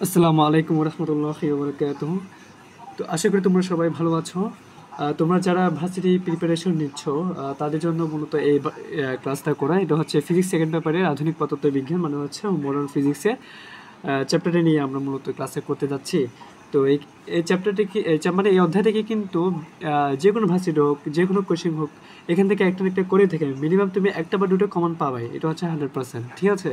আসসালামু আলাইকুম রহমতুল্লাহি ওয়া বারাকাতুহু। তো আশা করি তোমরা সবাই ভালো আছো। তোমরা যারা ভার্সিটি প্রিপারেশন নিচ্ছ তাদের জন্য মূলত এই ক্লাসটা করা। এটা হচ্ছে ফিজিক্স সেকেন্ড পেপারের আধুনিক পদার্থ বিজ্ঞান মানে হচ্ছে মডার্ন ফিজিক্সের চ্যাপ্টারটা নিয়ে আমরা মূলত ক্লাসে করতে যাচ্ছি। তো এই চ্যাপ্টারটি কি মানে এই অধ্যায় থেকে কিন্তু যে কোনো ভার্সিটি হোক, যে কোনো কোচিং হোক, এখান থেকে একটা না একটা করে থাকে মিনিমাম তুমি একটা বা দুটো কমন পাবাই, এটা হচ্ছে 100%। ঠিক আছে?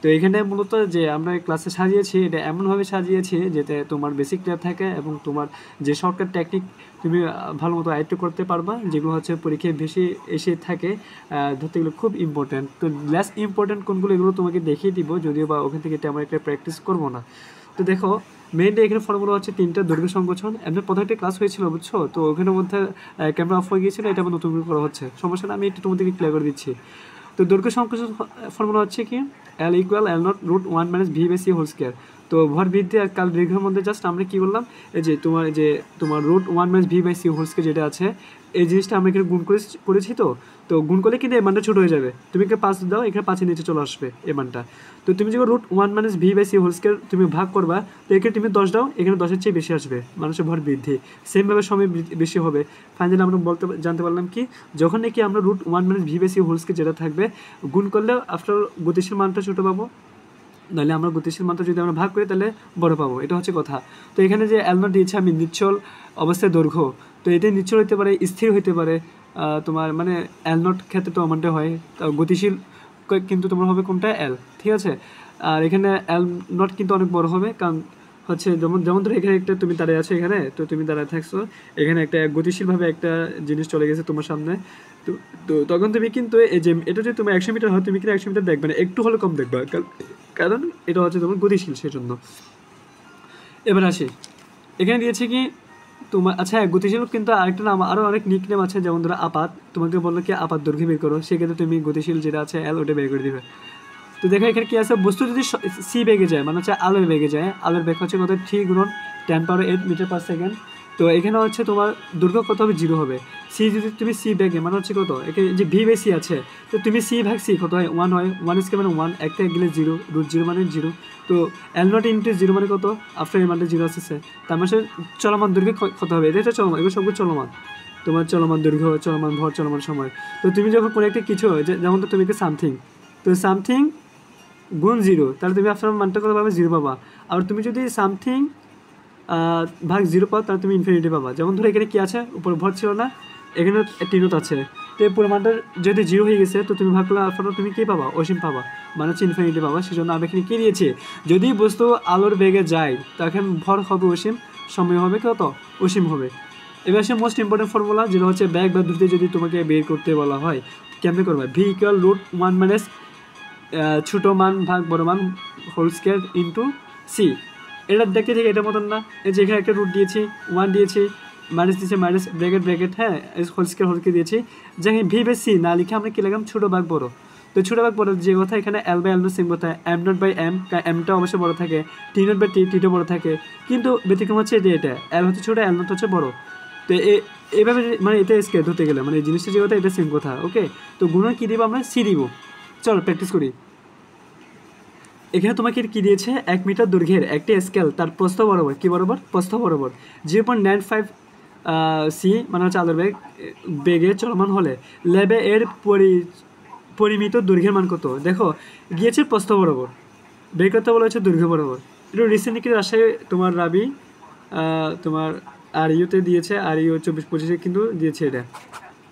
তো এখানে মূলত যে আমরা ক্লাসে সাজিয়েছি এটা এমনভাবে সাজিয়েছি যাতে তোমার বেসিক ক্লিয়ার থাকে এবং তোমার যে শর্টকাট টেকনিক তুমি ভালো মতো আয়ত্ত করতে পারবা, যেগুলো হচ্ছে পরীক্ষায় বেশি এসে থাকে। ধরতে গেলে খুব ইম্পর্ট্যান্ট, তো লেস ইম্পর্ট্যান্ট কোনগুলো এগুলো তোমাকে দেখিয়ে দিব, যদিও বা ওখান থেকে তেমন একটা প্র্যাকটিস করবো না। তো দেখো, মেইনলি এখানে ফর্মুলা হচ্ছে তিনটা দৈর্ঘ্য সংকোচন। এমনি প্রথম একটা ক্লাস হয়েছিল বুঝছো, তো ওখানের মধ্যে ক্যামেরা অফ হয়ে গিয়েছিল, এটা আবার নতুন করে করা হচ্ছে, সমস্যা না, আমি একটু তোমাদেরকে ক্লিয়ার করে দিচ্ছি। তো দৈর্ঘ্য সংকোচন ফর্মুলা হচ্ছে কি, L equal L naught root one minus V by C whole square. তো ভর বৃদ্ধি আর কাল দৈর্ঘ্যের মধ্যে জাস্ট আমরা কী করলাম, এই যে তোমার root one minus V by C whole square যেটা আছে, এই জিনিসটা আমরা এখানে গুণ করেছি। তো গুণ করলে কিন্তু এই মানটা ছোটো হয়ে যাবে, তুমি এখানে 5 দাও, এখানে 5-এর নিচে চলে আসবে এই মানটা। তো তুমি যখন root one minus V by C whole square তুমি ভাগ করবা, তো এখানে তুমি 10 দাও, এখানে 10-এর চেয়ে বেশি আসবে মানুষের ভর বৃদ্ধি, সেমভাবে সময় বেশি হবে। ফাইনালি আমরা জানতে পারলাম কি, যখন নাকি আমরা root one minus V by C whole square যেটা থাকবে গুণ করলে আফটার গতিশীল মানটা ছোটো পাবো, নাহলে আমরা গতিশীল মানটা যদি আমরা ভাগ করি তাহলে বড় পাবো, এটা হচ্ছে কথা। তো এখানে যে অ্যালনট দিয়েছে আমি নিশ্চল অবস্থায় দৈর্ঘ্য, তো এটা নিশ্চল হতে পারে, স্থির হতে পারে, তোমার মানে অ্যালনট ক্ষেত্রে তো আমারটা হয় গতিশীল, কিন্তু তোমার হবে কোনটা এল, ঠিক আছে। আর এখানে এল নট কিন্তু অনেক বড় হবে, কারণ হচ্ছে যেমন যেমন ধরো এখানে একটা তুমি দাঁড়িয়ে আছো, এখানে তো তুমি দাঁড়ায় থাকছো, এখানে একটা গতিশীলভাবে একটা জিনিস চলে গেছে তোমার সামনে। তো তো তখন তুমি কিন্তু এই যে এটা যদি তোমার 100 মিটার হয়, তুমি কিন্তু 100 মিটার দেখবে না, একটু হলে কম দেখবা, কারণ এটা হচ্ছে তোমার গতিশীল, সেজন্য। এবার আসি, এখানে দিয়েছে কি তোমার, আচ্ছা গতিশীল কিন্তু আরেকটা নাম, আরও অনেক নিক নেম আছে, যেমন ধরো আপাত, তোমাকে বললো কি আপাত দৈর্ঘ্য বের করো, সেক্ষেত্রে তুমি গতিশীল যেটা আছে এল ওটা বের করে দিবে। তো দেখো এখানে কি আছে, বস্তু যদি সি বেগে যায় মানে হচ্ছে আলোর বেগে যায়, আলোর বেগ হচ্ছে কত, 3 × 10⁸ তো এখানে হচ্ছে তোমার দৈর্ঘ্য কত হবে, 0 হবে। সি যদি তুমি সি বেগে মানে হচ্ছে কত, এখানে যে ভি বাই সি আছে, তো তুমি সি ভাগ সি কত হয়, 1 হয়, 1 মানে 1, এক থেকে গেলে 0, √0 মানে 0। তো এল নট ইন্টু 0 মানে কত, আফটার এই মানটা 0 আসছে, তার মানে চলমান দৈর্ঘ্য কত হবে, এটা চলমান, এগুলো সবগুলো চলমান, তোমার চলমান দৈর্ঘ্য, চলমান ভর, চলমান সময়। তো তুমি যখন কোনো একটা কিছু যেমন তো তুমি সামথিং, তো সামথিং গুণ 0, তাহলে তুমি আফটার মানটা কত পাবে, 0 পাবা। আর তুমি যদি সামথিং ভাগ 0 পাও, তাহলে তুমি ইনফিনিটি পাবা। যেমন ধরো এখানে কি আছে, উপর ভর ছিল না, এখানে টিনোট আছে, তো এই পুরো মানটা যদি 0 হয়ে গেছে, তো তুমি ভাগ করলে আফটার তুমি কী পাবা, অসীম পাবা, মানে হচ্ছে ইনফিনিটি পাবা। সেজন্য আমি এখানে কী দিয়েছি, যদি বস্তু আলোর বেগে যায় তখন ভর হবে অসীম, সময় হবে কত, অসীম হবে। এবার আসে মোস্ট ইম্পর্টেন্ট ফর্মুলা, যেটা হচ্ছে ব্যাগ বা দ্রুতি যদি তোমাকে বের করতে বলা হয়, কেমনে করবে, v equal root one minus ছোটো মান ভাগ বড় মান হোল স্কোয়ার ইন্টু সি। এটা দেখতে ঠিক এটার মতন না, এই যে এখানে একটা রুট দিয়েছি, 1 দিয়েছি, মাইনাস দিয়েছি, মাইনাস ব্র্যাকেট, হ্যাঁ, হোল স্কোয়ার দিয়েছি। যেখানে ভি বাই সি না লিখে আমরা কী লিখলাম, ছোটো ভাগ বড়। তো ছোটো ভাগ বড় যে কথা, এখানে L by L not same কথা, এম নট বাই এম, এমটা অবশ্যই বড় থাকে, টি নট বাই টিটা বড় থাকে, কিন্তু ব্যতিক্রম হচ্ছে এটা এল হচ্ছে ছোটো, এল নট হচ্ছে বড়। তো এইভাবে মানে এটা স্কেল ধরতে গেলে মানে এই জিনিসটা যে কথা, এটা সেম কথা, ওকে। তো গুণন কী দিব, আমরা সি দিব। চলো প্র্যাকটিস করি। এখানে তোমাকে কি দিয়েছে, 1 মিটার দৈর্ঘ্যের একটি স্কেল, তার প্রস্থ বরাবর, কি বরাবর, প্রস্থ বরাবর 0.95 সি মানে হচ্ছে আলোর বেগে চলমান হলে ল্যাবে এর পরিমিত দৈর্ঘ্যের মান কত। দেখো গিয়েছে প্রস্থ বরাবর, বের করতে বলা হচ্ছে দৈর্ঘ্য বরাবর। একটু রিসেন্টলি রাজশাহী তোমার রাবি তোমার আর ইউতে দিয়েছে, আর ইউ 24-25 কিন্তু দিয়েছে এটা।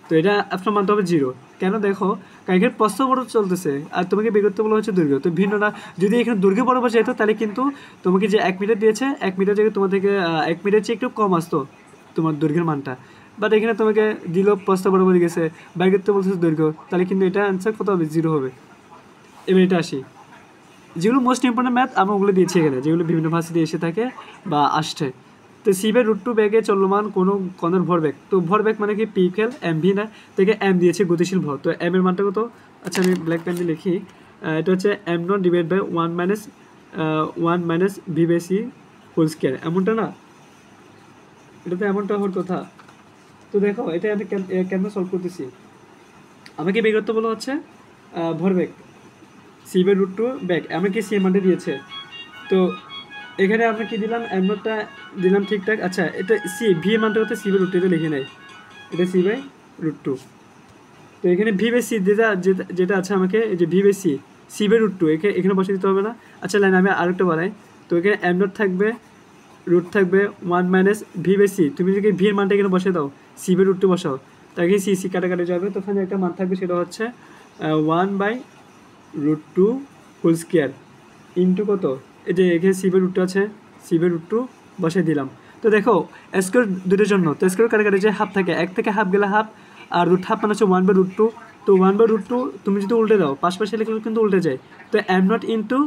তো এটা আপনার মানতে হবে 0, কেন দেখো, কারণ এখানে প্রস্থ বরাবর চলতেছে আর তোমাকে বের করতে বলা হচ্ছে দৈর্ঘ্য, তো ভিন্ন না। যদি এখানে দৈর্ঘ্য বরাবর যেত, তাহলে কিন্তু তোমাকে যে 1 মিটার দিয়েছে, 1 মিটার জায়গায় তোমার থেকে 1 মিটার চেয়ে একটু কম আসতো তোমার দৈর্ঘ্যের মানটা, বাট এখানে তোমাকে দিল প্রস্থ বরাবর গেছে, বের করতে বলতেছে দৈর্ঘ্য, তাহলে কিন্তু এটা অ্যান্সার কত হবে, 0 হবে। এবার এটা আসি, যেগুলো মোস্ট ইম্পর্টেন্ট ম্যাথ আমরা ওগুলো দিয়েছি এখানে, যেগুলো বিভিন্ন ভার্সিটি এসে থাকে বা আসছে। তো সি বাই √2 ব্যাগে চলমান কোনো কণার ভরবেগ, তো ভরবেগ মানে কি পি ইকুয়াল এম ভি না, থেকে এম দিয়েছে গতিশীল ভর, তো এম এর মানটা কত, আচ্ছা আমি ব্ল্যাক পেন দিয়ে লিখি, এটা হচ্ছে M not divide by 1 minus V by C whole square, এমনটা না, এটা তো এমনটা হওয়ার কথা। তো দেখো এটা আমি কেন সলভ করতেছি, আমাকে বের করতে বলা হচ্ছে ভরবেগ, সি বাই √2 ব্যাগ, আমাকে সি এর মানটা দিয়েছে। তো এখানে আমরা কি দিলাম, এম নটটা দিলাম ঠিকঠাক। আচ্ছা এটা সি, ভি এর মানটা হচ্ছে সি বাই রুট টু, এটা লিখে নেই, এটা সি বাই রুট টু। তো এখানে ভি বাই সি যেটা যেটা যেটা আছে আমাকে, এই যে v by c, c by root two এখানে বসে দিতে হবে না। আচ্ছা লাইন আমি আরেকটা বানাই। তো এখানে এম নট থাকবে, রুট থাকবে 1 মাইনাস ভি বাই সি। তুমি যদি ভি এর মানটা এখানে বসে দাও, সি বাই রুট টু বসাও, তাকে সি সি কাটাকাটি যাবে, তো ওখানে একটা মান থাকবে, সেটা হচ্ছে 1 by root two whole square into কত, এই যে এখানে সি বাই রুট টু আছে, সি বাই রুট টু বসাই দিলাম। তো দেখো স্কোয়ার দুটোর জন্য, তো স্কোয়ার কাটাকাটি যে হাফ থাকে, এক থেকে হাফ গেলে হাফ, আর রুট হাফ মানে হচ্ছে 1 বাই রুট টু। তো 1 বাই রুট টু তুমি যদি উল্টে দাও, পাশাপাশি লিখলে কিন্তু উল্টে যায়। তো এম নট ইন্টু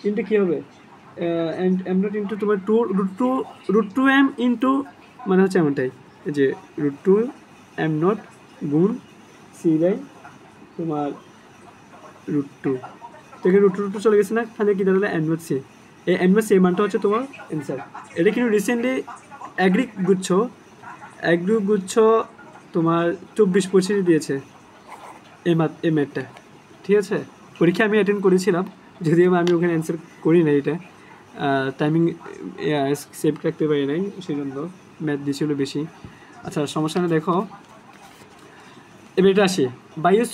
ইন্টু কী হবে, এম নট ইন্টু তোমার রুট টু এম ইন্টু মানে হচ্ছে এমনটাই, এই যে রুট টু এম নট গুণ সি বাই তোমার রুট টু। তো এখানে রুট টু চলে গেছে না, এখানে কী দাঁড়ালে এম নট সি। এই এম নট সি মানটা হচ্ছে তোমার অ্যান্সার। এটা কিন্তু রিসেন্টলি অ্যাগ্রি গুচ্ছ তোমার 24-25 দিয়েছে এই ম্যাথটা, ঠিক আছে। পরীক্ষা আমি অ্যাটেন্ড করেছিলাম, যদিও আমি ওখানে অ্যান্সার করি না, এটা টাইমিং সেভ রাখতে পারি নাই, সেই জন্য ম্যাথ দিয়েছিল বেশি। আচ্ছা সমস্যা না, দেখো এবার এটা আসি। বায়ু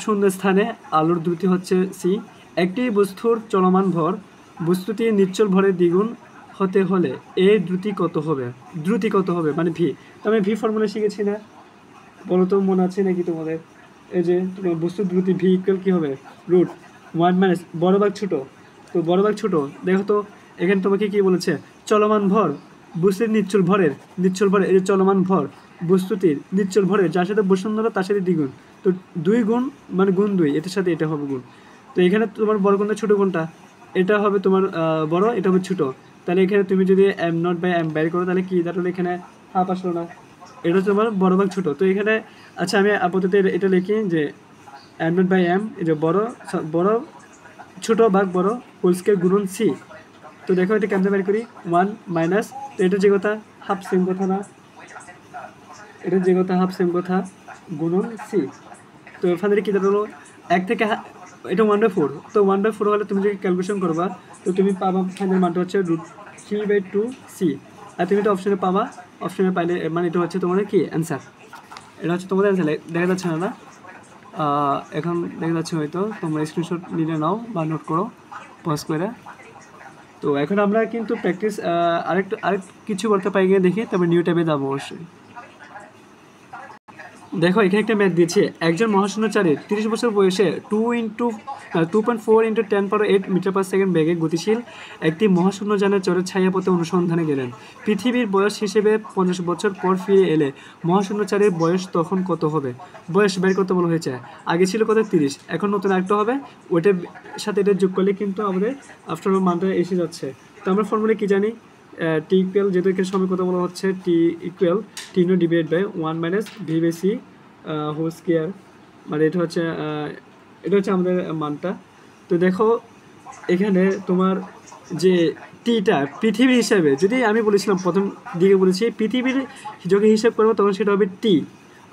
শূন্য স্থানে আলোর দ্রুতি হচ্ছে সি। একটি বস্তুর চলমান ভর বস্তুটি নিশ্চল ভরের দ্বিগুণ হতে হলে এর দ্রুতি কত হবে মানে ভি। তো আমি ভি ফর্মুলা শিখেছি না, বলো তো মনে আছে নাকি তোমাদের? এই যে তোমার বস্তুর দ্রুতি ভি ইকুয়াল কী হবে, রুট 1 মাইনাস বড় ভাগ ছোটো। তো বড় ভাগ ছোটো, দেখো তো এখানে তোমাকে কী বলেছে, চলমান ভর বস্তুর নিশ্চল ভরের এই যে চলমান ভর বস্তুটির নিশ্চল ভরের যার সাথে বসুন্ধরা তার সাথে দ্বিগুণ। তো 2 গুণ মানে গুণ 2, এটার সাথে এটা হবে গুণ। তো এখানে তোমার বড় কোনটা ছোটো কোনটা, এটা হবে তোমার বড়, এটা হবে ছোটো। তাহলে এখানে তুমি যদি এম নট বাই এম বাইর করো, তাহলে কি দাঁড়ালো, এখানে হাফ আসলো না, এটা হচ্ছে তোমার বড় ভাগ ছোটো। তো এখানে আচ্ছা আমি আপাতত এটা লিখি যে এম নট বাই এম, এই যে বড় ছোটো ভাগ বড় হোল স্কয়ার গুণন সি। তো দেখো এটা কেমনে বের করি, 1 মাইনাস, তো এটা যে কথা হাফ সেম কথা না, এটা যে কথা হাফ সেম কথা গুণন সি। তো এখানে কী দাঁড়ালো, এক থেকে এটা 1/4। তো 1/4 হলে তুমি যদি ক্যালকুলেশন করবা, তো তুমি পাবা ফাইনাল মানটা হচ্ছে রুট 3/2 সি। আর তুমি এটা অপশনে পাবা, অপশনে পাইলে মানে এটা হচ্ছে তোমাদের কি অ্যান্সার, এটা হচ্ছে তোমাদের অ্যান্সার। দেখা যাচ্ছে না এখন দেখা যাচ্ছে, হয়তো তোমরা স্ক্রিনশট নিলে নাও বা নোট করো পজ করে। তো এখন আমরা কিন্তু প্র্যাকটিস আরেক কিছু করতে পাই গিয়ে দেখি, তারপর নিউ ট্যাবে যাবো অবশ্যই। দেখো এখানে একটা ম্যাথ দিয়েছে, একজন মহাশূন্যচারী 30 বছর বয়সে 2.4 × 10⁸ মিটার পার সেকেন্ড বেগে গতিশীল একটি মহাশূন্যযানের চরের ছায়াপথে অনুসন্ধানে গেলেন। পৃথিবীর বয়স হিসেবে 50 বছর পর ফিরে এলে মহাশূন্যচারীর বয়স তখন কত হবে? বয়স বের করতে বলা হয়েছে। আগে ছিল কত 30, এখন নতুন আরেকটা হবে, ওইটার সাথে এটা যোগ করলে কিন্তু আমাদের আফটার মানটা এসে যাচ্ছে। তো আমরা ফর্মুলা কি জানি, টি ইকুয়াল, যেহেতু এখানে সময় কথা বলা হচ্ছে, T equal T naught divide by 1 minus V by C whole square, মানে এটা হচ্ছে আমাদের মানটা। তো দেখো এখানে তোমার যে টিটা পৃথিবী হিসাবে, যদি আমি বলেছিলাম প্রথম দিকে বলেছি পৃথিবীর যখন হিসাব করবো তখন সেটা হবে টি,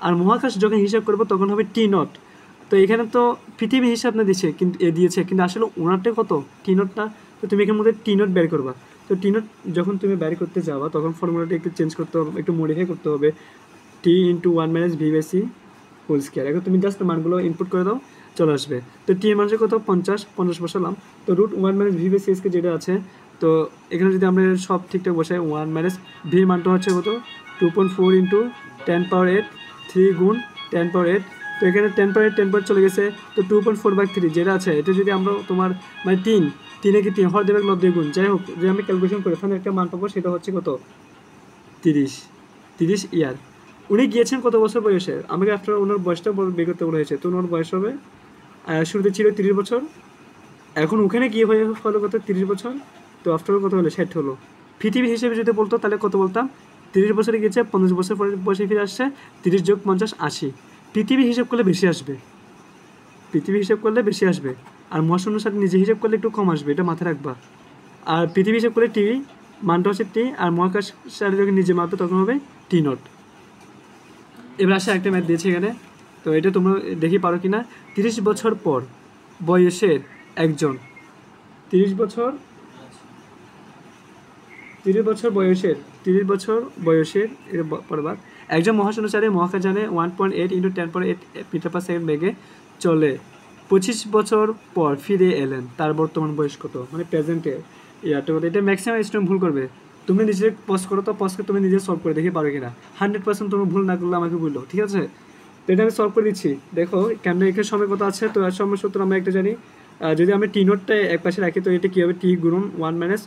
আর মহাকাশ যখন হিসাব করবো তখন হবে টি নট। তো এখানে তো পৃথিবী হিসাব না দিয়েছে, কিন্তু আসলে ওনারটা কত টি নটটা। তো তুমি এখানের মধ্যে টি নট বের করবা। তো টি নট যখন তুমি বের করতে যাবা, তখন ফর্মুলাটা একটু চেঞ্জ করতে হবে, একটু মডিফাই করতে হবে, T into 1 minus V by C whole square. এখন তুমি জাস্ট মানগুলো ইনপুট করে দাও, চলে আসবে। তো টি এর মান কত, 50 বসালাম। তো root 1 minus V by c এসকে যেটা আছে, তো এখানে যদি আমরা সব ঠিকঠাক বসাই, 1 মাইনাস ভি মানটা হচ্ছে কত, 2.4 × 10⁸ 3 গুণ 10⁸। তো এখানে 10⁸ চলে গেছে। তো 2.4/3 যেটা আছে, এটা যদি আমরা তোমার মানে 3 কি 3 হর দেবে লব দিয়ে গুণ, যাই হোক যে আমি ক্যালকুলেশন করে এখানে একটা মান পাবো, সেটা হচ্ছে কত 30 ইয়ার। উনি গিয়েছেন কত বছর বয়সে, আমাকে আফটার ওনার বয়সটা বের করতে বলা হয়েছে। তো ওনার বয়স হবে, শুরুতে ছিল 30 বছর, এখন ওখানে গিয়ে হয়ে হলো কত 30 বছর। তো আফটার কত হলো 60 হলো। পৃথিবী হিসেবে যদি বলতো তাহলে কত বলতাম, 30 বছরে গিয়েছে, 50 বছর পরে বয়সে ফিরে আসছে, 30 যোগ 50 80। পৃথিবী হিসাব করলে বেশি আসবে, আর মহাশূন্যের সাথে নিজে হিসাব করলে একটু কম আসবে, এটা মাথায় রাখবা। আর পৃথিবী হিসাব করলে টি মানটা হচ্ছে টি, আর মহাকাশ সাথে যখন নিজে মাপবে তখন হবে টি নট। এবার আসে একটা ম্যাথ দিয়েছে এখানে, তো এটা তোমরা দেখি পারো কিনা। 30 বছর পর বয়সের একজন 30 বছর 30 বছর বয়সের এটা পড়বা একজন মহাশূন্যচারী মহাকাশযানে 1.8 × 10⁸ মিটার/সেকেন্ড বেগে চলে 25 বছর পর ফিরে এলেন, তার বর্তমান বয়স কত? মানে প্রেজেন্টে ইয়ারটা কত? এটা ম্যাক্সিমাম স্টুডেন্ট ভুল করবে। তুমি নিজে পজ করো, তো পজ করে তুমি নিজে সলভ করে দেখি পারো কিনা। 100% তুমি ভুল না করলে আমাকে বললো, ঠিক আছে? তো এটা আমি সলভ করে দিচ্ছি। দেখো কেমন এখানে সময় কত আছে, তো এর সময় সূত্র আমরা একটা জানি। যদি আমি টি নোটটা এক পাশে রাখি, তো এটা কী হবে? টি গুণন 1 মাইনাস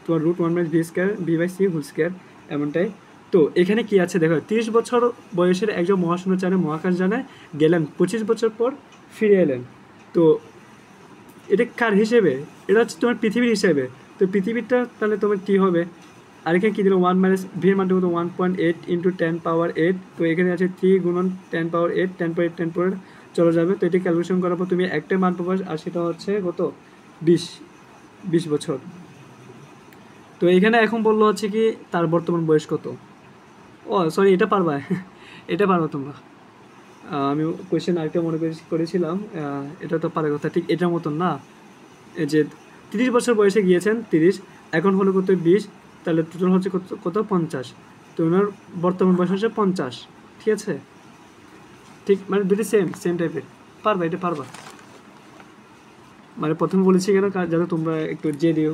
তোমার √1 - v²v/c² এমনটাই। তো এখানে কি আছে দেখো, 30 বছর বয়সের একজন মহাশূন্যচারী মহাকাশযানে গেলেন, 25 বছর পর ফিরে এলেন। তো এটা কার হিসেবে? এটা হচ্ছে তোমার পৃথিবীর হিসেবে। তো পৃথিবীরটা তাহলে তোমার কী হবে? আর এখানে কী দিল? 1 মাইনাস ভির মানটা কত? 1.8 × 10⁸। তো এখানে আছে 3 গুণন 10⁸, 10⁸ চলে যাবে। তো এটি ক্যালকুলেশন করার পর তুমি একটা মান পাবো, আর সেটা হচ্ছে কত? 20 বছর। তো এখানে এখন বললো হচ্ছে কি তার বর্তমান বয়স কত। ও সরি, এটা পারবা এটা পারবা তোমরা। আমি কোয়েশ্চেন আরেকটা মনে করেছিলাম, এটা তো পারার কথা, ঠিক এটার মতন না। এই যে 30 বছর বয়সে গিয়েছেন, 30, এখন হলো কত? 20, তাহলে টোটাল হচ্ছে কত? 50। তো ওনার বর্তমান বয়স হচ্ছে 50, ঠিক আছে? ঠিক মানে দুটি সেম টাইপের। পারবা, এটা পারবা। মানে প্রথমে বলেছি কেন, যাতে তোমরা একটু দিও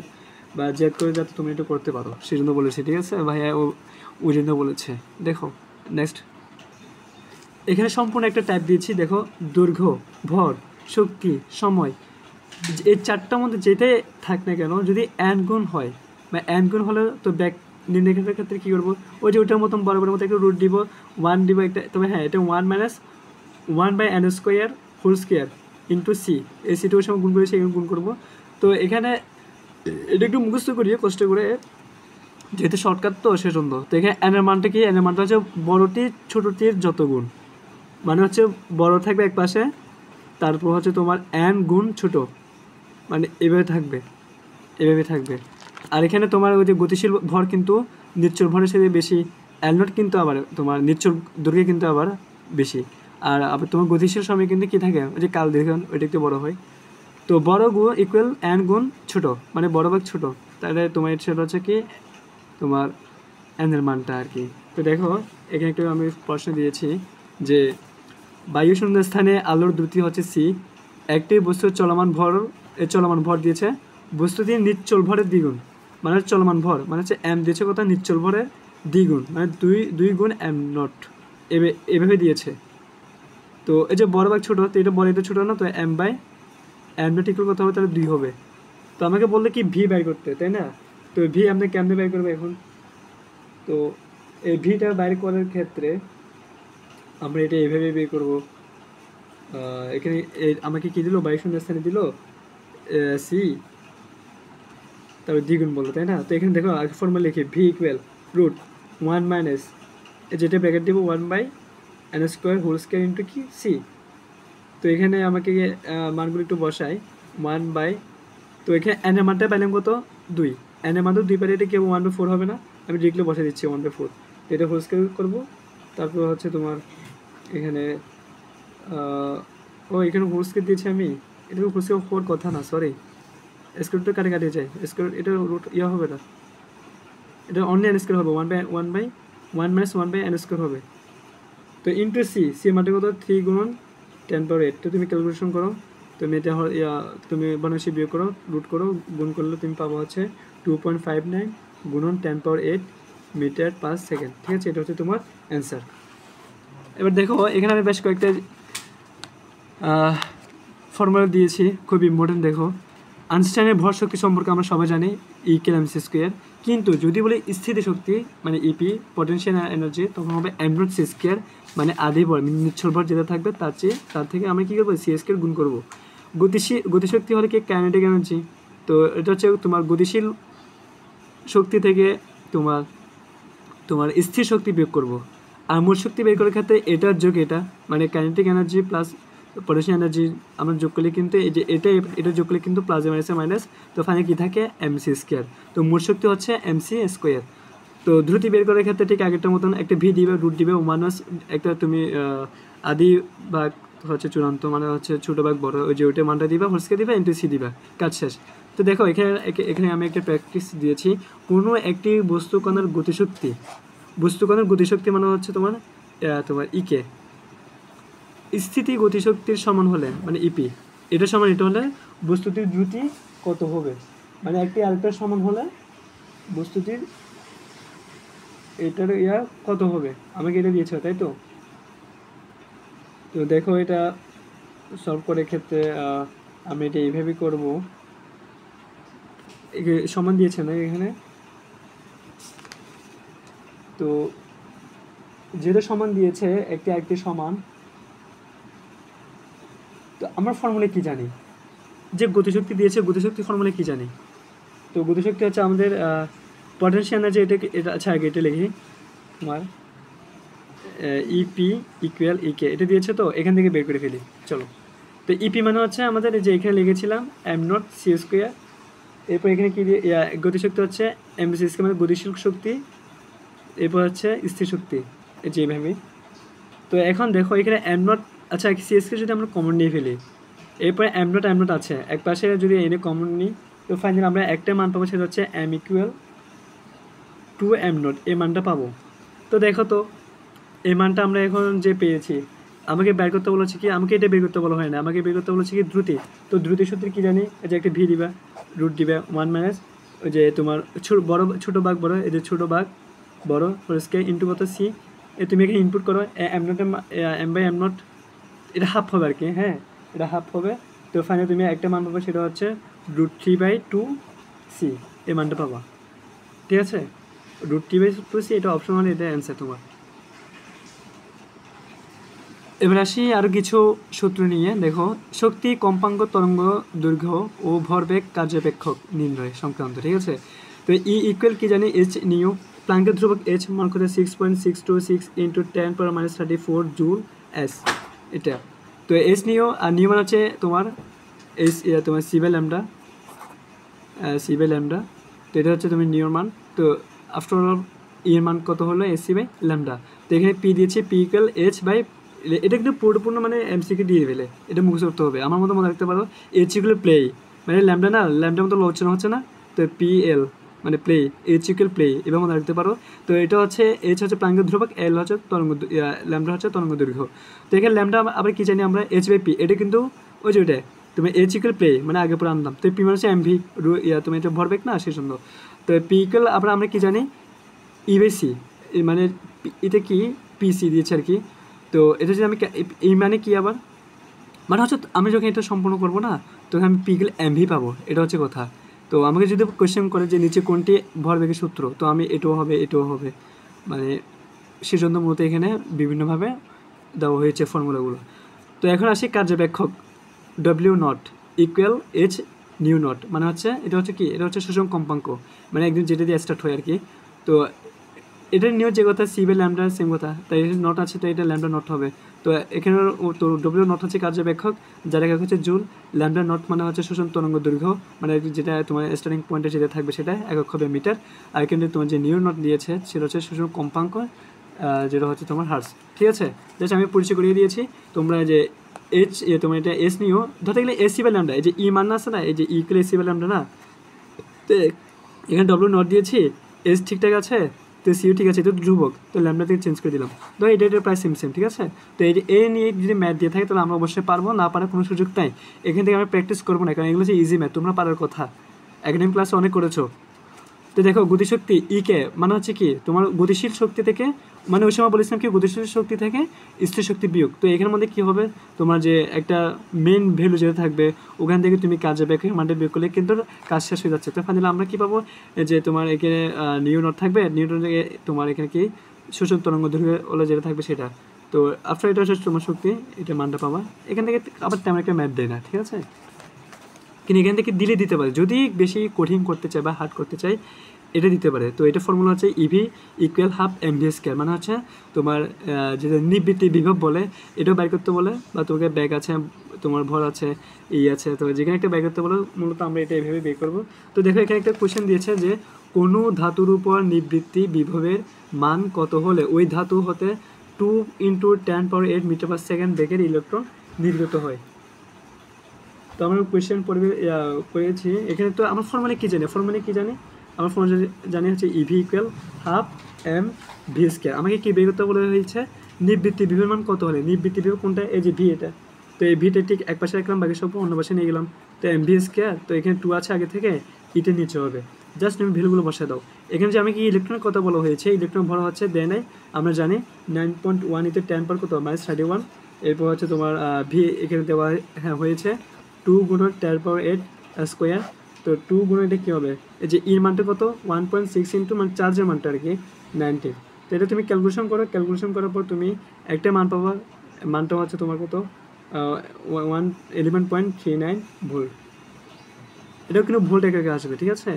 বা জেদ করে যাতে তুমি এটা করতে পারো, সেই জন্য বলেছি, ঠিক আছে ভাইয়া? ওই জন্য বলেছে। দেখো নেক্সট, এখানে সম্পূর্ণ একটা টাইপ দিয়েছি। দেখো দৈর্ঘ্য, ভর, শক্তি, সময়, এই চারটার মধ্যে যেটাই থাক না কেন, যদি n গুণ হয় বা n গুণ হলে তো ব্যাক নির্ণয়ের ক্ষেত্রে কী করবো? ওই যে ওইটার মতন বরাবরের মতো একটা রুট দিব, 1 দিব একটা। তবে হ্যাঁ, এটা 1 - 1/n² ইন্টু সি, এই সিটা ওই সময় গুণ করেছি, এখানে গুণ করবো। তো এখানে এটা একটু মুখস্থ করিয়ে কষ্ট করে, যেহেতু শর্টকাট তো সেজন্য। তো এখানে n এর মানটা কি? n এর মানটা হচ্ছে বড়টি ছোটোটির যত গুণ, মানে হচ্ছে বড় থাকবে এক পাশে, তারপর হচ্ছে তোমার n গুণ ছোটো, মানে এভাবে থাকবে। আর এখানে তোমার ওই যে গতিশীল ভর কিন্তু নিশ্চল ভরের সাথে বেশি, L0 কিন্তু আবার তোমার নিশ্চল দৈর্ঘ্যে কিন্তু আবার বেশি। আর আবার তোমার গতিশীল সময় কিন্তু কী থাকে? ওই যে কাল দীর্ঘ, ওইটা একটু বড়ো হয়। তো বড় গুণ ইকুয়াল n গুণ ছোটো, মানে বড় ভাগ ছোটো, তাহলে তোমার সেটা হচ্ছে কি তোমার n এর মানটা আর কি। তো দেখো এখানে একটু আমি প্রশ্ন দিয়েছি যে বায়ু শূন্য স্থানে আলোর দ্রুতি হচ্ছে c, একটি বস্তুর চলমান ভর দিয়েছে বস্তুটির নিশ্চল ভরের দ্বিগুণ, মানে চলমান ভর মানে হচ্ছে m দিয়েছে কত? নিশ্চল ভরের দ্বিগুণ, মানে দুই গুণ m0 এভাবে দিয়েছে। তো এই যে বড় ভাগ ছোটো, তো এটা বড়, এটা ছোটো না, তো m/m0 ইকুয়াল কত হবে? তাহলে 2 হবে। তো আমাকে বললে কি ভি বের করতে, তাই না? তো ভি আপনি কেমনে বের করবে এখন? তো এই ভিটা বের করার ক্ষেত্রে আমরা এটা এইভাবে বের করবো। এখানে আমাকে কি দিল? বায়ু শূন্য স্থানে দিল সি, তারপর দ্বিগুণ বললো, তাই না? তো এখানে দেখো আগে ফর্মুলা লিখি, ভি ইকুয়াল √1 মাইনাস যেটা ব্র্যাকেট দিব 1/n² ইন্টু কি সি। তো এখানে আমাকে মানগুলো একটু বসাই, 1/, তো এখানে n এর মানটা পাইলাম কত? 2, n এর মান তো 2 পারে, এটা কি 1/4 হবে না? আমি ডিরেক্টলি বসে দিচ্ছি 1/4, এটা হোল স্কয়ার করবো। তারপর হচ্ছে তোমার এখানে এখানে হোল স্কয়ার দিয়েছি আমি, এটা হোল স্কয়ার হওয়ার কথা না, সরি, স্কয়ার তো কাটে যায়, স্কয়ার এটা রুট হবে না, এটা অনলি n² হবে, 1/1 - 1/n² হবে। তো ইন্টু সি মানটা কত? 3 গুণন 10⁸। তো তুমি ক্যালকুলেশন করো, তুমি এটা তুমি বনাংশে বিয়োগ করো, রুট করো, গুণ করলে তুমি পাবো হচ্ছে 2.59 গুণন 10⁸ মিটার/সেকেন্ড, ঠিক আছে? এটা হচ্ছে তোমার অ্যান্সার। এবার দেখো এখানে আমি বেশ কয়েকটা ফর্মুলা দিয়েছি, খুব ইম্পর্টেন্ট। দেখো আইনস্টাইনের ভর শক্তি সম্পর্কে আমরা সবাই জানি, E=mc², কিন্তু যদি বলি স্থিতিশক্তি মানে ইপি, পটেনশিয়াল এনার্জি, তখন হবে m0c², মানে আদি ভর নিশ্চল ভর যেটা থাকবে তার থেকে আমরা কী করবো? c² গুণ করবো। গতিশক্তি হলে কি কাইনেটিক এনার্জি, তো এটা হচ্ছে তোমার গতিশীল শক্তি থেকে তোমার স্থির শক্তি বিয়োগ করবো। আর মোট শক্তি বের করার ক্ষেত্রে এটার যোগ এটা, মানে kinetic energy plus potential energy আমরা যোগ করলে কিন্তু এই যে এটা যোগ করলে কিন্তু প্লাসে মাইনাস, তো ফাইনালি কী থাকে? mc²। তো মোট শক্তি হচ্ছে mc²। তো দ্রুতি বের করার ক্ষেত্রে ঠিক আগেরটার মতন একটা ভি দিবে, রুট দিবে, মাইনাস একটা তুমি আদি ভাগ হচ্ছে চূড়ান্ত, মানে হচ্ছে ছোটো ভাগ বড়, ওই যে ওইটা মানটা দিবা, হোল স্কয়ার দিবা, ইন্টু সি দিবা, কাজ শেষ। তো দেখো এখানে এখানে আমি একটা প্র্যাকটিস দিয়েছি, কোনো একটি বস্তুকণার গতিশক্তি মানে হচ্ছে তোমার তোমার ইকে, স্থিতি গতিশক্তির সমান হলে মানে ইপি, এটা সমান এটা হলে বস্তুটির দ্রুতি কত হবে, মানে একটি আরেকটার সমান হলে বস্তুটির এটার কত হবে, আমাকে এটা দিয়েছে তাই তো। তো দেখো এটা সলভ করার ক্ষেত্রে আমি এটা এইভাবেই করবো, সমান দিয়েছে না এখানে, তো যেটা সমান দিয়েছে একটি আরেকটি সমান, তো আমরা ফর্মুলা কি জানি, যে গতিশক্তি দিয়েছে গতিশক্তি ফর্মুলা কি জানি, তো গতিশক্তি হচ্ছে আমাদের পটেনশিয়াল এনার্জি, এটা আচ্ছা আগে এটা লিখি, তোমার ইপি ইকুয়াল ইকে এটা দিয়েছে, তো এখান থেকে বের করে ফেলি চলো। তো ইপি মানে হচ্ছে আমাদের যে এখানে লিখেছিলাম এম নট সি স্কোয়ার, এরপর এখানে কি দিয়ে গতিশক্তি হচ্ছে এম সি স্কোয়ার মানে গতিশীল শক্তি, এরপর হচ্ছে স্থির শক্তি, যে এইভাবে। তো এখন দেখো এখানে এম নট, আচ্ছা সি স্কোয়ার যদি আমরা কমন নিয়ে ফেলি, এরপরে এম নট আছে এক পাশে যদি এনে কমন নিই, তো ফাইনালি আমরা একটা মান পাবো, সেটা হচ্ছে M equal to M not, এই মানটা পাবো। তো দেখো তো এই মানটা আমরা এখন যে পেয়েছি, আমাকে বের করতে বলেছে কি, আমাকে এটা বের করতে বলা হয় না, আমাকে বের করতে বলেছে কি দ্রুতি। তো দ্রুতি সূত্রে কি জানি, এই যে একটা ভি দিবা, রুট দিবা 1 মাইনাস ওই যে তোমার ছোটো ভাগ বড়, এই যে ছোটো ভাগ বড় স্কোয়ার ইন্টু কত সি, তুমি এখানে ইনপুট করো M not M by M not, এটা হাফ হবে আর কি, হ্যাঁ এটা হাফ হবে। তো ফাইনালি তুমি একটা মান পাবো, সেটা হচ্ছে √3/2 সি, এই মানটা পাবা, ঠিক আছে। √3/2 সি এটা অপশনাল, এটা অ্যান্সার তোমার। এবার আসি আরও কিছু সূত্র নিয়ে, দেখো শক্তি, কম্পাঙ্ক, তরঙ্গ দৈর্ঘ্য ও ভরবেগ কার্যাপেক্ষক নির্ণয় সংক্রান্ত, ঠিক আছে। তো ই ইকুয়াল কি জানি, এইচ নিউ, প্লাঙ্কের ধ্রুবক এইচ মান করে 6.626 × 10⁻34 জুল এস, এটা। তো এইচ নিউ, আর নিউ মান হচ্ছে তোমার এইচ তোমার সি/ল্যামডা, তো এটা হচ্ছে তুমি নিউর মান। তো আফটার অল এর মান কত হলো, এস/ল্যামডা। তো এখানে পি দিয়েছি, পি ইকুয়াল এইচ বাই, এটা কিন্তু পুরোপূর্ণ মানে এমসিকে দিয়ে ফেলে, এটা মুখস্থ করতে হবে। আমার মতো মনে রাখতে পারো, এইচ ইকুয়াল প্লে, মানে ল্যামডা না, ল্যামডার মতো লোচনা হচ্ছে না, তো পি এল মানে প্লে, এইচ ইকুয়াল প্লে, এবার মনে রাখতে পারো। তো এটা হচ্ছে এইচ হচ্ছে প্রাঙ্গিক ধ্রুবক, এল হচ্ছে তরঙ্গ, ল্যামডা হচ্ছে তরঙ্গ দৈর্ঘ্য। তো এখানে ল্যামডা আবার কি জানি আমরা, এইচ বাই পি, এটা কিন্তু ওই যে ওইটা তুমি এইচ ইকুয়াল প্লে মানে আগে পরে আনলাম, তো পি মানে হচ্ছে এমভি, তুমি এটা ভরবেগ না সেই জন্য। তো পি ইকুয়াল আবার আমরা কি জানি, ই বাই সি, মানে এটা কি পিসি দিয়েছে আর কি। তো এটা যদি আমি এই মানে কি আবার, মানে হচ্ছে আমি যখন এটা সম্পূর্ণ করবো না, তখন আমি পি ইকুয়াল এমভি পাবো, এটা হচ্ছে কথা। তো আমাকে যদি কোয়েশ্চেন করে যে নিচে কোনটি ভরবেগের সূত্র, তো আমি এটাও হবে, মানে সেজন্য মূলত এখানে বিভিন্নভাবে দেওয়া হয়েছে ফর্মুলাগুলো। তো এখন আসি কার্যাপেক্ষক, W naught equal H nu naught, মানে হচ্ছে এটা হচ্ছে কি, এটা হচ্ছে শোষণ কম্পাঙ্ক, মানে একদিন যেটা দিয়ে স্টার্ট হয় আর কি। তো এটার নিউ যে কথা, সি/ল্যামডা সেম কথা, তাই নট আছে, তো এটা ল্যামডা নট হবে। তো এখানে তো ডব্লিউ নট হচ্ছে কার্যবেক্ষক, যার একক হচ্ছে জুল, ল্যামডা নট মানে হচ্ছে শোষণ তরঙ্গ দৈর্ঘ্য, মানে যেটা তোমার স্টার্টিং পয়েন্টে যেটা থাকবে সেটা একক হবে মিটার। আর কিন্তু তোমার যে নিউ নট দিয়েছে সেটা হচ্ছে শোষণ কম্পাঙ্ক, যেটা হচ্ছে তোমার হার্স, ঠিক আছে। জাস্ট আমি পরিচয় করিয়ে দিয়েছি, তোমরা যে এইচ তোমার এটা এস নিও, ধরতে গেলে এসি/ল্যামডা, এই যে ই মান আছে না, এই যে ইকুয়াল এসি/ল্যামডা না, তো এখানে ডব্লিউ নট দিয়েছি, এস ঠিকঠাক আছে, তো সিও ঠিক আছে, এটা ধ্রুবক, তো ল্যামডা থেকে চেঞ্জ করে দিলাম, তো এটা প্রায় সেম, ঠিক আছে। তো এই যে এ নিয়ে যদি ম্যাথ দিয়ে থাকে, তাহলে আমরা অবশ্যই পারবো, না পারার কোনো সুযোগ নাই। এখান থেকে আমরা প্র্যাকটিস করবো না, কারণ এগুলো হচ্ছে ইজি ম্যাথ, তোমরা পারার কথা, একাডেমিক ক্লাসে অনেক করেছো। তো দেখো গতিশক্তি ইকে মানে হচ্ছে কি, তোমার গতিশীল শক্তি থেকে, মানে ওই সময় বলেছিলাম কি গতিশীল শক্তি থেকে স্থির শক্তি বিয়োগ, তো এখানের মধ্যে কী হবে, তোমার যে একটা মেন ভ্যালু যেটা থাকবে, ওখান থেকে তুমি কাজে ব্যাকের মানটা বিয়োগ করলে কিন্তু কাজ শেষ হয়ে যাচ্ছে। তো ফাইনালি আমরা কী পাবো, যে তোমার এখানে নিউ নট থাকবে, নিউ নট থেকে তোমার এখানে কি শোষণ তরঙ্গ দৈর্ঘ্য হলে যেটা থাকবে সেটা। তো আফটার এটা হচ্ছে তোমার শক্তি, এটা মানটা পাবা। এখান থেকে আবার তেমন একটা ম্যাথ দেয় না, ঠিক আছে, কিন্তু এখান থেকে দিতে পারে, যদি বেশি কঠিন করতে চায় বা হার্ড করতে চায় এটা দিতে পারে। তো এটা ফর্মুলা হচ্ছে EV equal half MV square, মানে হচ্ছে তোমার যেটা নিবৃত্তি বিভব বলে, এটাও বের করতে বলে, বা তোমাকে ব্যাগ আছে, তোমার ভর আছে, আছে, তো যেখানে একটা বের করতে বলে, মূলত আমরা এটা এইভাবে বের করবো। তো দেখো এখানে একটা কোয়েশ্চেন দিয়েছে যে কোনো ধাতুর উপর নিবৃত্তি বিভবের মান কত হলে ওই ধাতু হতে 2 × 10⁸ মিটার পার সেকেন্ড বেগের ইলেকট্রন নির্গত হয়। তো আমরা কোয়েশ্চেন পড়বে করেছি এখানে। তো আমরা ফর্মালি কী জানি, আমরা ফর্মালি জানি হচ্ছে EV equal half M V square. আমাকে কী বের করতে বলা হয়েছে, নিবৃত্তি বিভের মান কত হলে, নিবৃত্তি বিভব কোনটা, এই যে ভি এটা, তো এই ভিটা ঠিক এক পাশে রাখলাম, বাকি সব অন্য পাশে নিয়ে গেলাম। তো এম ভি স্কোয়ার, তো এখানে 2 আছে আগে থেকে, ইটে নিচে হবে, জাস্ট তুমি ভ্যালুগুলো বসে দাও। এখানে যে আমি কি ইলেকট্রনের কথা বলা হয়েছে, ইলেকট্রন ভরা হচ্ছে দেয় নাই, আমরা জানি 9.1 ইতে 10 পার কত -31। এরপর হচ্ছে তোমার ভি এখানে দেওয়া হয়েছে 2 গুণন 10^8 স্কোয়ার। তো 2 গুণন এটা কী হবে, এই যে ইর মানটা কত 1.6 ইন্টু মানে চার্জের মানটা আর কি 19। তো এটা তুমি ক্যালকুলেশন করো, ক্যালকুলেশন করার পর তুমি একটা মান পাবা, মানটা হচ্ছে তোমার কত 11.39 ভোল্ট। এটাও কিন্তু ভোল্ট আকারে আসবে, ঠিক আছে,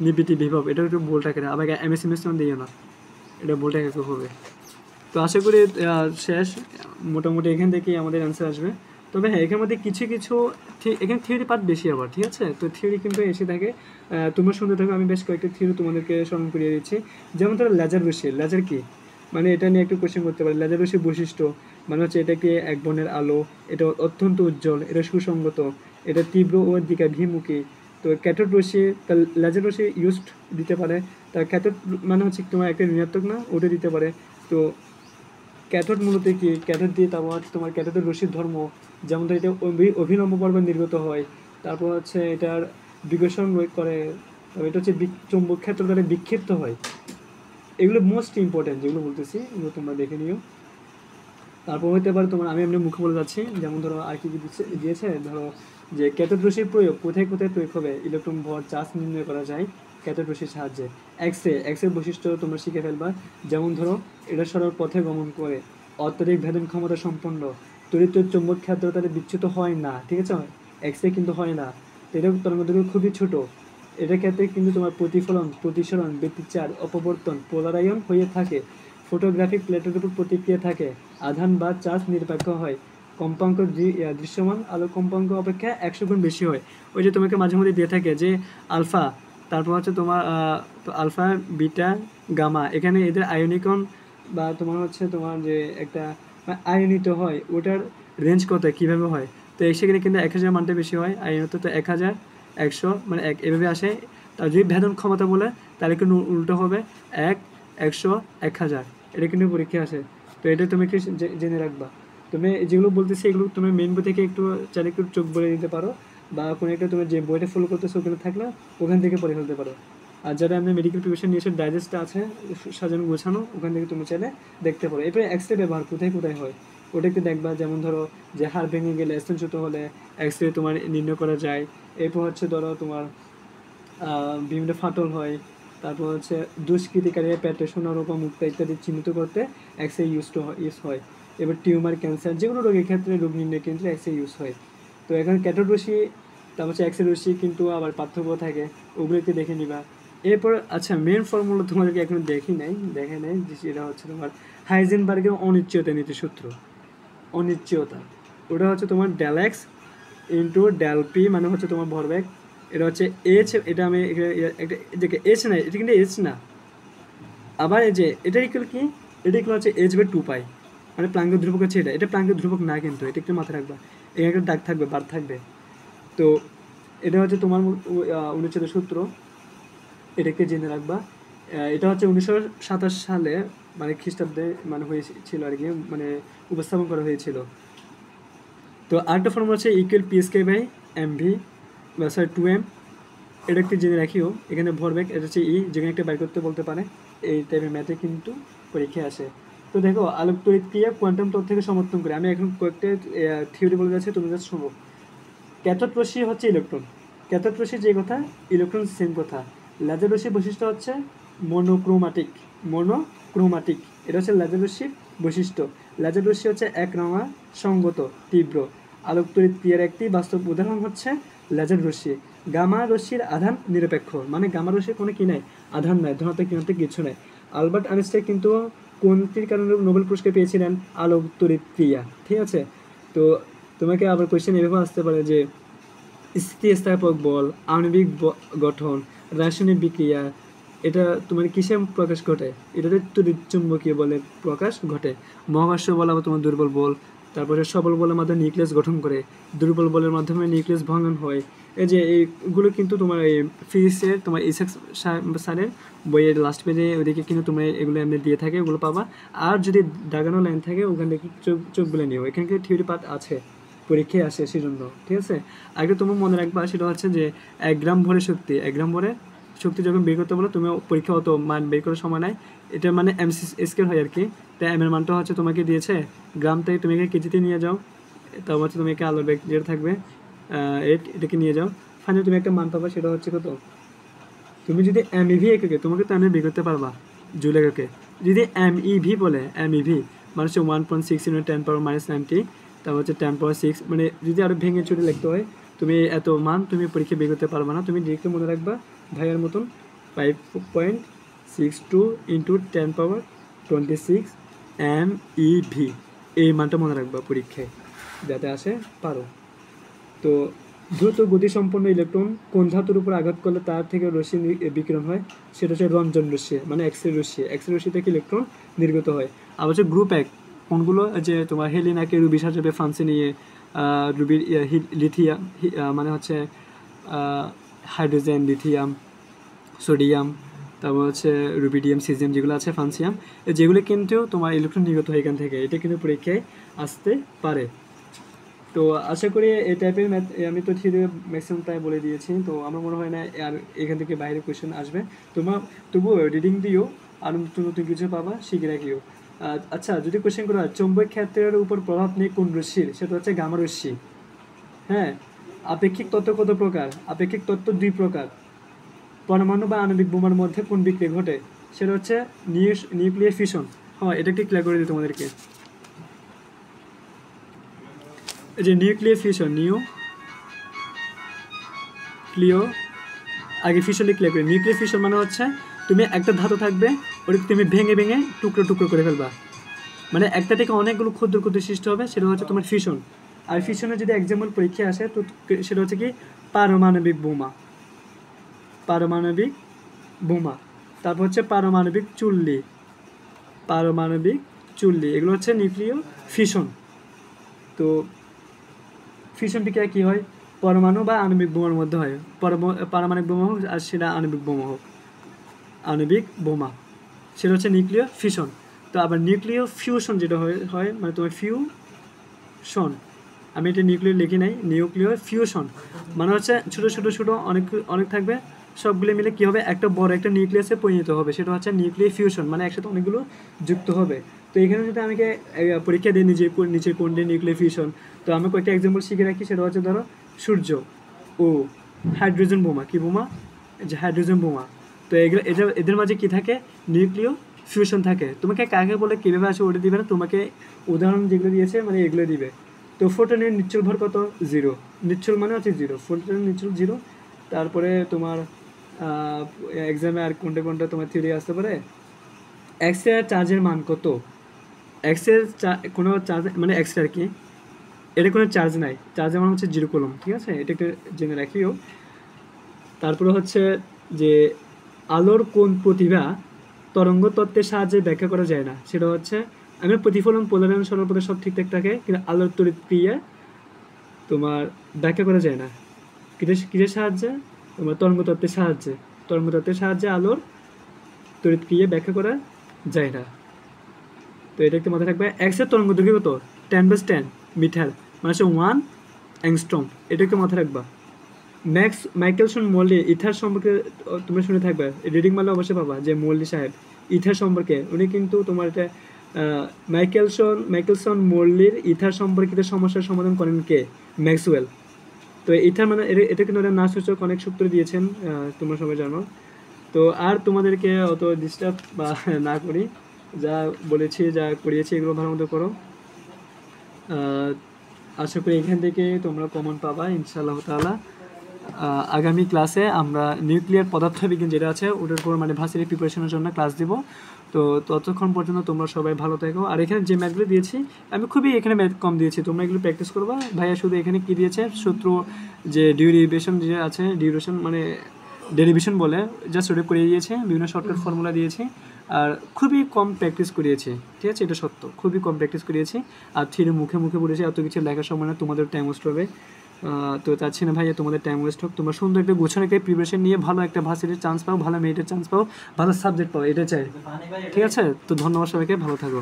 নিবৃত্তি বিভব এটাও একটু ভোল্ট আকারে, আবার এমএস দিও না, এটা ভোল্ট আকারে হবে। তো আশা করি শেষ, মোটামুটি এখান থেকেই আমাদের অ্যান্সার আসবে। তবে হ্যাঁ, এখানের মধ্যে কিছু কিছু এখানে থিওরি পার্ট বেশি আবার, ঠিক আছে, তো থিওরি কিন্তু এসে থাকে, তোমরা শুনতে থাকো, আমি বেশ কয়েকটা থিওরি তোমাদেরকে স্মরণ করিয়ে দিচ্ছি। যেমন ধরো লেজার রশ্মি, লেজার কি মানে এটা নিয়ে একটু কোশ্চেন করতে পারে। লেজার রশ্মির বৈশিষ্ট্য মানে হচ্ছে এটাকে এক বর্ণের আলো, এটা অত্যন্ত উজ্জ্বল, এটা সুসংগত, এটা তীব্র ও দিকাভিমুখী। তো ক্যাথোড রশ্মি, তার লেজার রশ্মি ইউজড দিতে পারে, তার ক্যাথোড মানে হচ্ছে তোমার একটা ঋণাত্মক না, ওটা দিতে পারে। তো ক্যাথোড মূলত কি, ক্যাথোড দিয়ে তারপর হচ্ছে তোমার ক্যাথোডের রশ্মির ধর্ম, যেমন ধর এটা অভিলম্ব পর্বে নির্গত হয়, তারপর হচ্ছে এটার বিকর্ষণ করে, তারপর এটা হচ্ছে চৌম্বক ক্ষেত্র দ্বারা বিক্ষিপ্ত হয়। এগুলো মোস্ট ইম্পর্টেন্ট যেগুলো বলতেছি, এগুলো তোমরা দেখে নিও। তারপর হতে পারে তোমার, আমি এমনি মুখে বলে যাচ্ছি, যেমন ধরো আর কি দিয়েছে, ধরো যে ক্যাথোড রশ্মির প্রয়োগ কোথায় কোথায় প্রয়োগ হবে, ইলেকট্রন ভর চার্জ নির্ণয় করা যায় ক্যাথোড রশ্মির সাহায্যে। এক্সরে বৈশিষ্ট্য তোমরা শিখে ফেলবা, যেমন ধরো এটা সরল পথে গমন করে, অত্যধিক ভেদন ক্ষমতা সম্পন্ন, তড়িৎ চৌম্বক ক্ষেত্র তাদের বিচ্যুত হয় না, ঠিক আছে, এক্সরে কিন্তু হয় না, তো এটা তরঙ্গদৈর্ঘ্য খুবই ছোট। এটার ক্ষেত্রে কিন্তু তোমার প্রতিফলন, প্রতিসরণ, ব্যতিচার, অপবর্তন, পোলারায়ন হয়ে থাকে, ফটোগ্রাফিক প্লেটের উপর প্রতিক্রিয়া থাকে, আধান বা চার্জ নিরপেক্ষ হয়, কম্পাঙ্ক দৃশ্যমান আলো কম্পাঙ্ক অপেক্ষা 100 গুণ বেশি হয়। ওই যে তোমাকে মাঝে মধ্যে দিয়ে থাকে যে আলফা, তারপর হচ্ছে তোমার তো আলফা বিটা গামা, এখানে এদের আয়নিকন বা তোমার হচ্ছে তোমার যে একটা আয়নিত হয়, ওটার রেঞ্জ কত কীভাবে হয়, তো সেখানে কিন্তু 1000 মানটা বেশি হয়, আয়নিত তো 1000 100 মানে 1 এভাবে আসে। তার যদি ভেদন ক্ষমতা বলে তাহলে কিন্তু উল্টো হবে 1 100 1000, এটা কিন্তু পরীক্ষা আসে। তো এটা তুমি একটু জেনে রাখবা। তুমি যেগুলো বলতেছি এগুলো তুমি মেন বই থেকে একটু চাইলে একটু চোখ বলে দিতে পারো, বা কোনো একটা তুমি যে বইটা ফলো করতেছো ওখানে থাকলে ওখান থেকে পড়ে ফেলতে পারো। আর যারা আমি মেডিকেল প্রিপারেশন নিয়েছে ডাইজেস্টটা আছে সাজানো গোছানো, ওখান থেকে তুমি চাইলে দেখতে পারো। এরপরে এক্সরে ব্যবহার কোথায় কোথায় হয় ওটা একটু দেখবা, যেমন ধরো যে হাড় ভেঙে গেলে স্তনচ্যুত হলে এক্সরে তোমার নির্ণয় করা যায়। এরপর হচ্ছে ধরো তোমার বিভিন্ন ফাটল হয়, তারপর হচ্ছে দুষ্কৃতিকারী পেটে সোনা রূপা মুক্তা ইত্যাদি চিহ্নিত করতে এক্সরে ইউজ হয়। এবার টিউমার, ক্যান্সার যেগুলো রোগের ক্ষেত্রে রোগ নির্ণয় কেন্দ্রে এক্সরে ইউজ হয়। তো এখন ক্যাথোড রশ্মি, তারপর হচ্ছে এক্সরে রশ্মি কিন্তু আবার পার্থক্য থাকে, ওগুলোকে দেখে নিবা। এরপর আচ্ছা মেন ফর্মুলা তোমাদেরকে এখন দেখে নেই যেটা হচ্ছে তোমার হাইজেনবার্গের অনিশ্চয়তা নীতি সূত্র। অনিশ্চয়তা ওটা হচ্ছে তোমার del x into del p মানে হচ্ছে তোমার ভরবেগ, এটা হচ্ছে এইচ, এটা আমি একটা এইচ না, এটা কিন্তু এইচ না, আবার এই যে এটা ইকুয়াল কি, এটা ইকুয়াল হচ্ছে h/2π, মানে প্লাঙ্কের ধ্রুবক হচ্ছে এটা, এটা প্লাঙ্কের ধ্রুবক না কিন্তু, এটা একটু মাথায় রাখবা, এখানে একটা দাগ থাকবে, বার থাকবে। তো এটা হচ্ছে তোমার অনুচ্ছেদের সূত্র, এটাকে জেনে রাখবা। এটা হচ্ছে 1927 সালে মানে খ্রিস্টাব্দে মানে হয়েছিল আর কি, মানে উপস্থাপন করা হয়েছিল। তো আরেকটা ফর্মুলা হচ্ছে ইকুয়াল psk/mv সরি 2m, এটা একটু জেনে রাখিও। এখানে ভরবেগ এটা হচ্ছে ই, যেখানে একটা বাইর করতে বলতে পারে, এই টাইপের ম্যাথে কিন্তু পরীক্ষায় আসে। তো দেখো আলোক তড়িৎ ক্রিয়া কোয়ান্টাম তত্ত্বকে সমর্থন করে, আমি এখন কয়েকটা থিওরি বলে যাচ্ছি, তুমি জাস্ট শোনো। ক্যাথোড রশ্মি হচ্ছে ইলেকট্রন, ক্যাথোড রশ্মি যে কথা, ইলেকট্রন সেম কথা। লেজার রশ্মির বৈশিষ্ট্য হচ্ছে মনোক্রোমাটিক, এটা হচ্ছে লেজার রশ্মির বৈশিষ্ট্য। লেজার রশ্মি হচ্ছে একরঙা, সঙ্গত, তীব্র। আলোক তড়িৎ ক্রিয়ার একটি বাস্তব উদাহরণ হচ্ছে লেজার রশ্মি। গামা রশ্মির আধান নিরপেক্ষ, মানে গামা রশ্মির কোনো কি নাই, আধান নাই, ধনাত্মক ঋণাত্মক কিছু নাই। আলবার্ট আইনস্টাইন কিন্তু কোনটির কারণে নোবেল পুরস্কার পেয়েছিলেন, আলোক তড়িৎ ক্রিয়া, ঠিক আছে। তো তোমাকে আবার কোয়েশ্চেন এভাবে আসতে পারে যে স্থিতিস্থাপক বল, আণবিক গঠন, রাসায়নিক বিক্রিয়া, এটা তোমার কিসে প্রকাশ ঘটে, এটাতে তড়িৎ চুম্বকীয় বলের প্রকাশ ঘটে। মহাকর্ষ বল আবার তোমার দুর্বল বল, তারপরে সবল বলের মাধ্যমে নিউক্লিয়াস গঠন করে, দুর্বল বলের মাধ্যমে নিউক্লিয়াস ভঙ্গন হয়। এই যে এইগুলো কিন্তু তোমার এই ফিজিক্সের তোমার ইসেক্স স্যারের বইয়ের লাস্ট পেজে ওইদিকে কিন্তু তোমরা এগুলো এমনি দিয়ে থাকে, ওগুলো পাবা। আর যদি দাগানো লাইন থাকে ওখান থেকে চোখ চোখ বলে নিও, এখানে কিন্তু থিওরি পার্ট আছে, পরীক্ষায় আসে সেজন্য, ঠিক আছে। আগে তোমার মনে রাখবা সেটা হচ্ছে যে 1 গ্রাম ভরে শক্তি, 1 গ্রাম ভরে শক্তি যখন বের করতে বলো তুমি পরীক্ষা অত মান বের করার সময় নাই, এটা মানে এমসি স্কেল হয় আর কি। তাই এম এর মানটা হচ্ছে তোমাকে দিয়েছে গ্রাম থেকে, তুমি একে কেজিতে নিয়ে যাও, তারপর হচ্ছে তুমি একে আলোর ব্যাগ যেটা থাকবে এটাকে নিয়ে যাও, ফাইনালি তুমি একটা মান পাবা, সেটা হচ্ছে কত। তুমি যদি এমইভি এককে, তোমাকে তো আমি বের করতে পারবা জুল এককে। যদি এমইভি বলে, এমইভি মানে হচ্ছে 1.6 × 10⁻⁻90, তারপর হচ্ছে 10⁻6, মানে যদি আরও ভেঙে চুরে লিখতে হয় তুমি এত মান তুমি পরীক্ষা বের করতে পারবা না। তুমি ডিরেক্টলি মনে রাখবা ভাইয়ের মতন 5.62 × 10⁻26 এমইভি, এই মানটা মনে রাখবা পরীক্ষায় যাতে আসে পারো। তো দ্রুত গতিসম্পন্ন ইলেকট্রন কোন ধাতুর উপর আঘাত করলে তার থেকে রশ্মি বিকিরণ হয়, সেটা হচ্ছে রঞ্জন রশ্মি, মানে এক্সরে রশ্মি। এক্সরে রশ্মি থেকে ইলেকট্রন নির্গত হয়। আবার হচ্ছে গ্রুপ 1 কোনগুলো, যে তোমার হেলিনাকে রুবি সাজাবে ফ্রান্সে নিয়ে, রুবির লিথিয়াম মানে হচ্ছে হাইড্রোজেন, লিথিয়াম, সোডিয়াম, তারপর হচ্ছে রুবিডিয়াম, সিজিয়াম যেগুলো আছে, ফ্রান্সিয়াম, যেগুলো কিন্তু তোমার ইলেকট্রন নির্গত হয় এখান থেকে, এটা কিন্তু পরীক্ষায় আসতে পারে। তো আশা করি এই টাইপের ম্যাথ আমি তো থিওরি ম্যাক্সিমাম প্রায় বলে দিয়েছি, তো আমার মনে হয় না আর এখান থেকে বাইরে কোয়েশ্চেন আসবে। তোমার তবুও রিডিং দিও, আর নতুন নতুন কিছু পাবা, শিখে রাখিও। আচ্ছা, যদি কোয়েশ্চেন করা হয় চৌম্বক ক্ষেত্রের উপর প্রভাব নেই কোন রশ্মির, সেটা হচ্ছে গামা রশ্মি। হ্যাঁ, আপেক্ষিক তত্ত্ব কত প্রকার? আপেক্ষিক তত্ত্ব 2 প্রকার। পরমাণু বা আণবিক বোমার মধ্যে কোন বিক্রিয়া ঘটে, সেটা হচ্ছে নিউক্লিয়ার ফিশন। হ্যাঁ, এটা একটু ক্লিয়ার করে দিই তোমাদেরকে। এই যে নিউক্লিয়ার ফিশন, আগে ফিশন ক্লিয়ার করি। নিউক্লিয়ার ফিশন মানে হচ্ছে তুমি একটা ধাতু থাকবে, ওটাকে তুমি ভেঙে ভেঙে টুকরো টুকরো করে ফেলবা, মানে একটা থেকে অনেকগুলো ক্ষুদ্র ক্ষুদ্র সৃষ্টি হবে, সেটা হচ্ছে তোমার ফিশন। আর ফিশনের যদি এক্সাম্পল পরীক্ষায় আসে তো সেটা হচ্ছে কি পারমাণবিক বোমা, পারমাণবিক বোমা। তারপর হচ্ছে পারমাণবিক চুল্লি, এগুলো হচ্ছে নিউক্লিয়ার ফিশন। তো ফিশন বিক্রিয়া কী হয়, পরমাণু বা আণবিক বোমার মধ্যে হয়, পারমাণবিক বোমা হোক আর সেটা আণবিক বোমা হোক, আণবিক বোমা, সেটা হচ্ছে নিউক্লিয়ার ফিশন। তো আবার নিউক্লিয়ার ফিউশন যেটা হয় মানে তোমার ফিউশন, আমি এটা নিউক্লিয়ার লিখি নাই, নিউক্লিয়ার ফিউশন মানে হচ্ছে ছোটো ছোটো ছোটো অনেক থাকবে, সবগুলো মিলে কী হবে, একটা বড় একটা নিউক্লিয়াসে পরিণত হবে, সেটা হচ্ছে নিউক্লিয়ার ফিউশন, মানে একসাথে অনেকগুলো যুক্ত হবে। তো এখানে যদি আমাকে পরীক্ষা দিই নিচের কোনটি নিউক্লিয়ার ফিউশন, তো আমি কয়েকটা এক্সাম্পল শিখে রাখি, সেটা হচ্ছে ধরো সূর্য ও হাইড্রোজেন বোমা, কি বোমা, যে হাইড্রোজেন বোমা। তো এদের মাঝে কি থাকে, নিউক্লিয়ার ফিউশন থাকে। তোমাকে কাকে বলে কীভাবে আসে ওটা দিবে না, তোমাকে উদাহরণ যেগুলো দিয়েছে মানে এগুলো দিবে। তো ফোটনের নিশ্চল ভর কত, 0, নিশ্চল মানে হচ্ছে 0, ফোটনের নিশ্চল 0। তারপরে তোমার এক্সামে আর কোনটা তোমার থিওরি আসতে পারে, এক্সের চার্জের মান কত, এক্সের কোনো চার্জ মানে এক্সের আর কি, এটা কোনো চার্জ নাই, চার্জের মান হচ্ছে 0 কুলম্ব, ঠিক আছে, এটা একটু জেনে রাখিও। তারপরে হচ্ছে যে আলোর কোন প্রতিভা তরঙ্গ তত্ত্বের সাহায্যে ব্যাখ্যা করা যায় না, সেটা হচ্ছে আমার প্রতিফলন, পোলারায়ন, সরলপথে সব ঠিকঠাক থাকে, কিন্তু আলোর তড়িৎ ক্রিয়া তোমার ব্যাখ্যা করা যায় না, কিসের সাহায্যে, তোমার তরঙ্গ তত্ত্বের সাহায্যে আলোর তড়িৎ ক্রিয়া ব্যাখ্যা করা যায় না। তো এটা একটু মাথায় রাখবে। এক্সের তরঙ্গ দৈর্ঘ্য কত, 10/10 মিটার, মানে হচ্ছে 1 অ্যাংস্ট্রম, এটা একটু মাথায় রাখবা। মাইকেলসন মল্লি ইথার সম্পর্কে তুমি শুনে থাকবে, রিডিং মারলে অবশ্যই পাবা, যে মল্লি সাহেব ইথার সম্পর্কে, উনি কিন্তু তোমার এটা মাইকেলসন মল্লির ইথার সম্পর্কিত সমস্যার সমাধান করেন কে, ম্যাক্সওয়েল। তো ইথার মানে এটা কিন্তু ওরা নাসূচক অনেক সূত্র দিয়েছেন, তোমরা সবাই জানো। তো আর তোমাদেরকে অত ডিস্টার্ব বা না করি, যা বলেছি যা করিয়েছি এগুলো ভালো মতো করো। আশা করি এখান থেকে তোমরা কমন পাবা ইনশাআল্লাহ তাআলা। আগামী ক্লাসে আমরা নিউক্লিয়ার পদার্থবিজ্ঞান যেটা আছে ওটার উপর মানে ভার্সিটি প্রিপারেশনের জন্য ক্লাস দিব। তো ততক্ষণ পর্যন্ত তোমরা সবাই ভালো থেকো। আর এখানে যে ম্যাথগুলো দিয়েছি আমি খুবই এখানে ম্যাথ কম দিয়েছি, তোমরা এগুলো প্র্যাকটিস করবা। ভাইয়া শুধু এখানে কি দিয়েছে, সূত্র যে ডিউরেশন যে আছে, ডিউরেশন মানে ডেরিভেশন বলে, জাস্ট ওটা করে দিয়েছে, বিভিন্ন শর্টকাট ফর্মুলা দিয়েছি। আর খুবই কম প্র্যাকটিস করিয়েছি, ঠিক আছে, এটা সত্য, খুবই কম প্র্যাকটিস করিয়েছি। আর থিরে মুখে মুখে পড়েছি, এত কিছু লেখার সময় না, তোমাদের টাইম ওয়েস্ট হবে। তো চাচ্ছি না ভাইয়া তোমাদের টাইম ওয়েস্ট হোক, তোমরা সুন্দর একটা গোছানো একটা প্রিপারেশন নিয়ে ভালো একটা ভার্সিটির চান্স পাও, ভালো মেরিটের চান্স পাও, ভালো সাবজেক্ট পাও, এটা চাই, ঠিক আছে। তো ধন্যবাদ সবাইকে, ভালো থাকো।